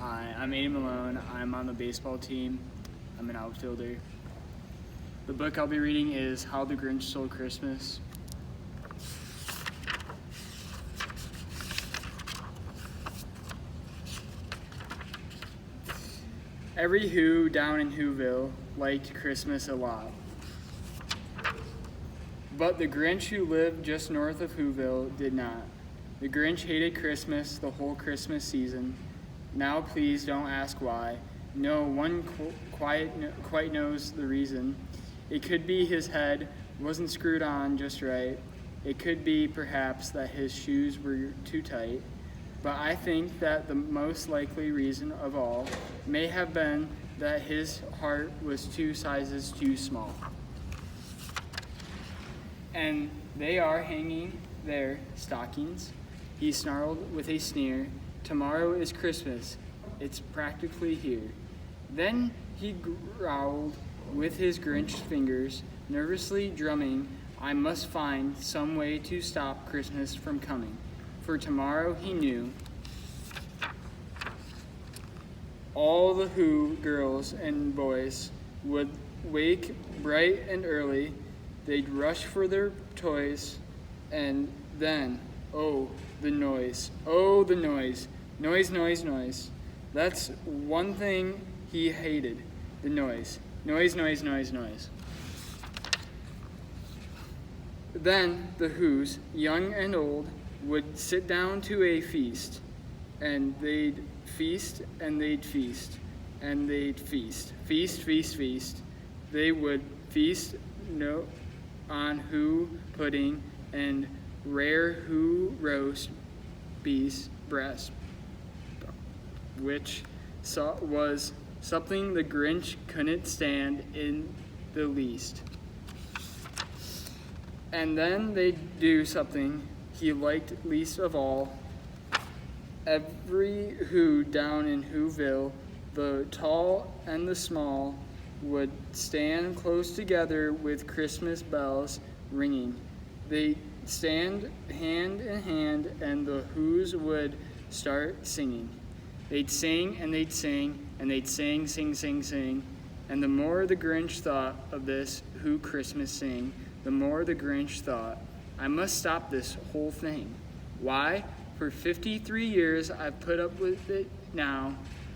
Hi, I'm Aiden Malone. I'm on the baseball team. I'm an outfielder. The book I'll be reading is How the Grinch Stole Christmas. Every Who down in Whoville liked Christmas a lot. But the Grinch who lived just north of Whoville did not. The Grinch hated Christmas the whole Christmas season. Now please don't ask why. No one quite knows the reason. It could be his head wasn't screwed on just right. It could be perhaps that his shoes were too tight. But I think that the most likely reason of all may have been that his heart was 2 sizes too small. And they are hanging their stockings. He snarled with a sneer, "Tomorrow is Christmas. It's practically here." Then he growled with his Grinch fingers, nervously drumming, "I must find some way to stop Christmas from coming." For tomorrow, he knew, all the Who girls and boys would wake bright and early. They'd rush for their toys, and then, oh, the noise. Oh, the noise. Noise, noise, noise. That's one thing he hated, the noise. Noise, noise, noise, noise. Then the Who's, young and old, would sit down to a feast, and they'd feast, and they'd feast, and they'd feast. Feast, feast, feast. They would feast on Who pudding and rare Who roast beef's breast, which was something the Grinch couldn't stand in the least. And then they'd do something he liked least of all. Every Who down in Whoville, the tall and the small, would stand close together with Christmas bells ringing. They'd stand hand in hand, and the Who's would start singing. They'd sing and they'd sing, and they'd sing, sing, sing, sing. And the more the Grinch thought of this Who Christmas sing, the more the Grinch thought, I must stop this whole thing. Why? For 53 years I've put up with it now.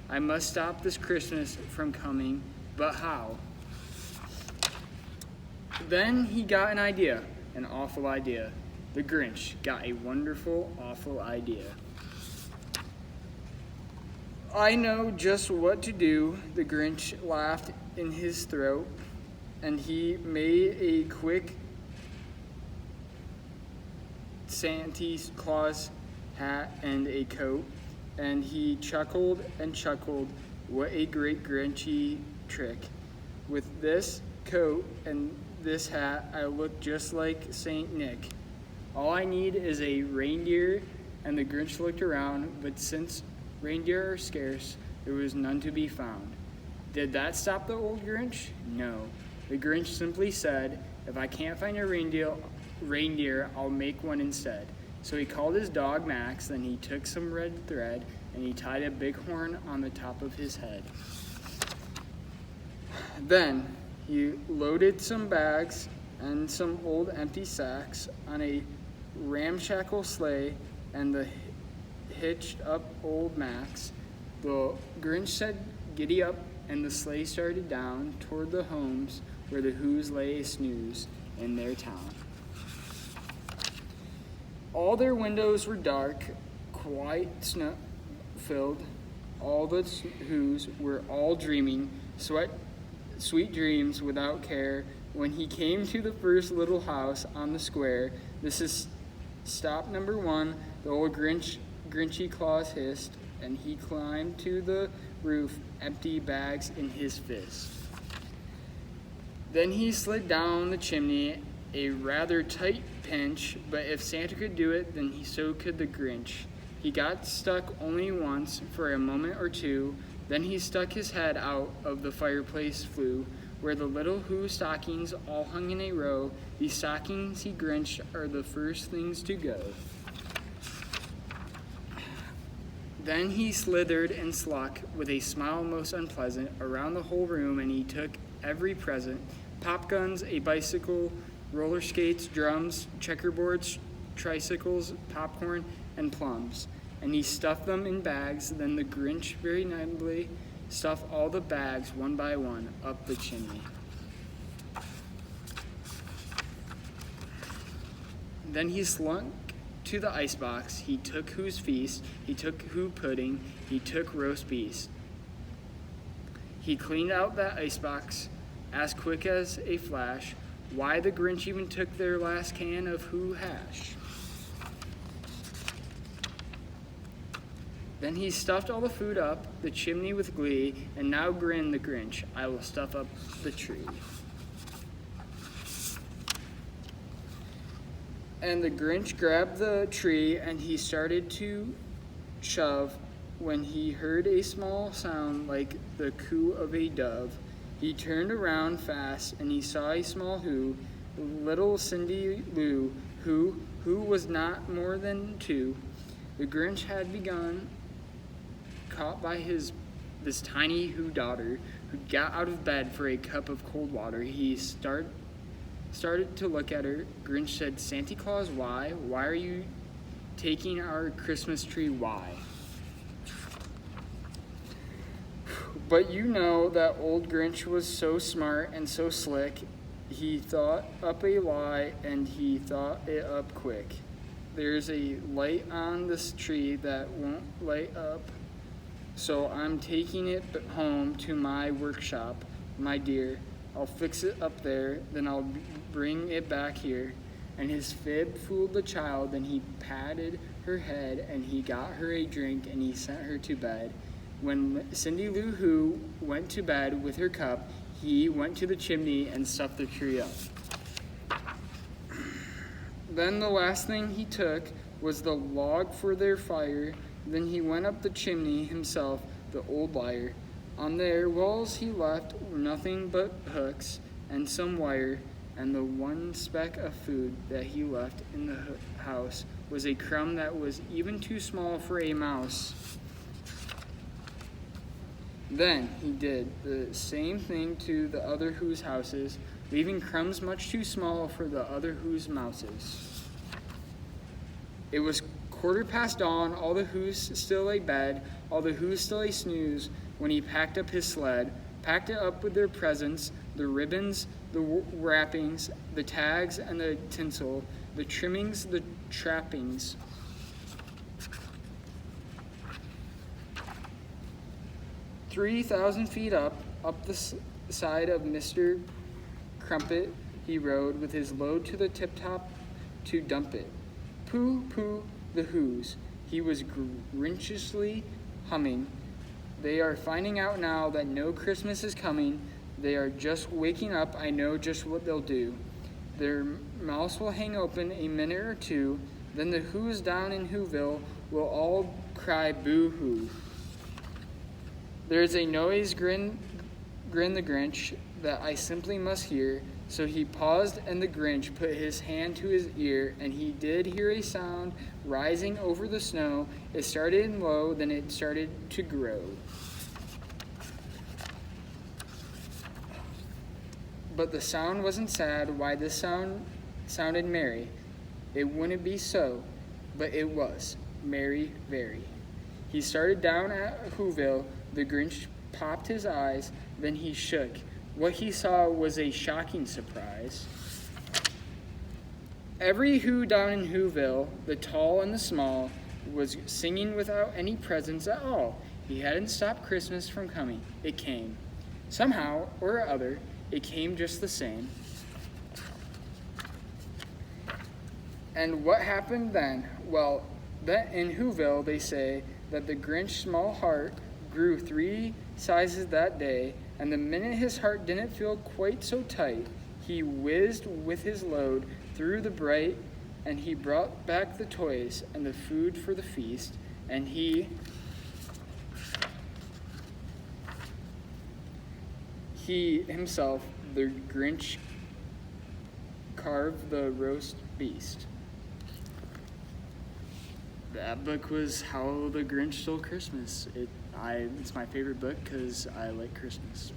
I must stop this Christmas from coming, but how? Then he got an idea, an awful idea. The Grinch got a wonderful, awful idea. I know just what to do, the Grinch laughed in his throat, and he made a quick Santa Claus hat and a coat, and he chuckled and chuckled. What a great Grinchy trick. With this coat and this hat, I look just like Saint Nick. All I need is a reindeer. And the Grinch looked around, but since reindeer are scarce, there was none to be found. Did that stop the old Grinch? No. The Grinch simply said, if I can't find a reindeer, I'll make one instead. So he called his dog Max, then he took some red thread, and he tied a bighorn on the top of his head. Then he loaded some bags and some old empty sacks on a ramshackle sleigh, and hitched up old Max. The Grinch said, "Giddy up," and the sleigh started down toward the homes where the Who's lay a snooze in their town. All their windows were dark, quite snow-filled. All the Who's were all dreaming sweet dreams without care. When he came to the first little house on the square, "This is stop number 1, the old Grinchy Claus hissed, and he climbed to the roof, empty bags in his fist. Then he slid down the chimney, a rather tight pinch, but if Santa could do it, then so could the Grinch. He got stuck only once, for a moment or two, then he stuck his head out of the fireplace flue, where the little Who stockings all hung in a row. These stockings he Grinched are the first things to go. Then he slithered and sluck, with a smile most unpleasant, around the whole room, and he took every present: pop guns, a bicycle, roller skates, drums, checkerboards, tricycles, popcorn, and plums. And he stuffed them in bags. Then the Grinch very nimbly stuffed all the bags, one by one, up the chimney. Then he slunk to the icebox. He took who's feast, he took who pudding, he took roast beef. He cleaned out that icebox as quick as a flash. Why, the Grinch even took their last can of who hash. Then he stuffed all the food up the chimney with glee, and now grinned the Grinch, I will stuff up the tree. And the Grinch grabbed the tree and he started to shove when he heard a small sound like the coo of a dove. He turned around fast and he saw a small who, little Cindy Lou, who was not more than 2. The Grinch had begun, caught by this tiny who daughter, who got out of bed for a cup of cold water. He started to look at her. Grinch said, Santa Claus, why? Why are you taking our Christmas tree? Why? But you know that old Grinch was so smart and so slick. He thought up a lie and he thought it up quick. There's a light on this tree that won't light up, so I'm taking it home to my workshop, my dear. I'll fix it up there, then I'll bring it back here. And his fib fooled the child, then he patted her head, and he got her a drink, and he sent her to bed. When Cindy Lou Who went to bed with her cup, he went to the chimney and stuffed the tree up. Then the last thing he took was the log for their fire. Then he went up the chimney himself, the old liar. On their walls he left nothing but hooks and some wire, and the one speck of food that he left in the house was a crumb that was even too small for a mouse. Then he did the same thing to the other Who's houses, leaving crumbs much too small for the other Who's mouses. It was 1/4 dawn, all the Who's still lay bed, all the Who's still lay snooze, when he packed up his sled, packed it up with their presents, the ribbons, the wrappings, the tags and the tinsel, the trimmings, the trappings. "3,000 feet up the side of Mr. Crumpet he rode, with his load to the tip-top to dump it. Pooh, pooh, the Who's, he was grinchishly humming. They are finding out now that no Christmas is coming. They are just waking up, I know just what they'll do. Their mouths will hang open a minute or two, then the Who's down in Whoville will all cry boo-hoo. There's a noise, grinned the Grinch, that I simply must hear. So he paused, and the Grinch put his hand to his ear, and he did hear a sound rising over the snow. It started in low, then it started to grow. But the sound wasn't sad. Why, this sound sounded merry. It wouldn't be so, but it was merry, very. He started down at Whoville. The Grinch popped his eyes, then he shook. What he saw was a shocking surprise. Every Who down in Whoville, the tall and the small, was singing without any presents at all. He hadn't stopped Christmas from coming. It came. Somehow or other, it came just the same. And what happened then? Well, that in Whoville they say that the Grinch's small heart grew 3 sizes that day, and the minute his heart didn't feel quite so tight, he whizzed with his load through the bright, and he brought back the toys and the food for the feast, and he himself, the Grinch, carved the roast beast. That book was How the Grinch Stole Christmas. It's my favorite book because I like Christmas.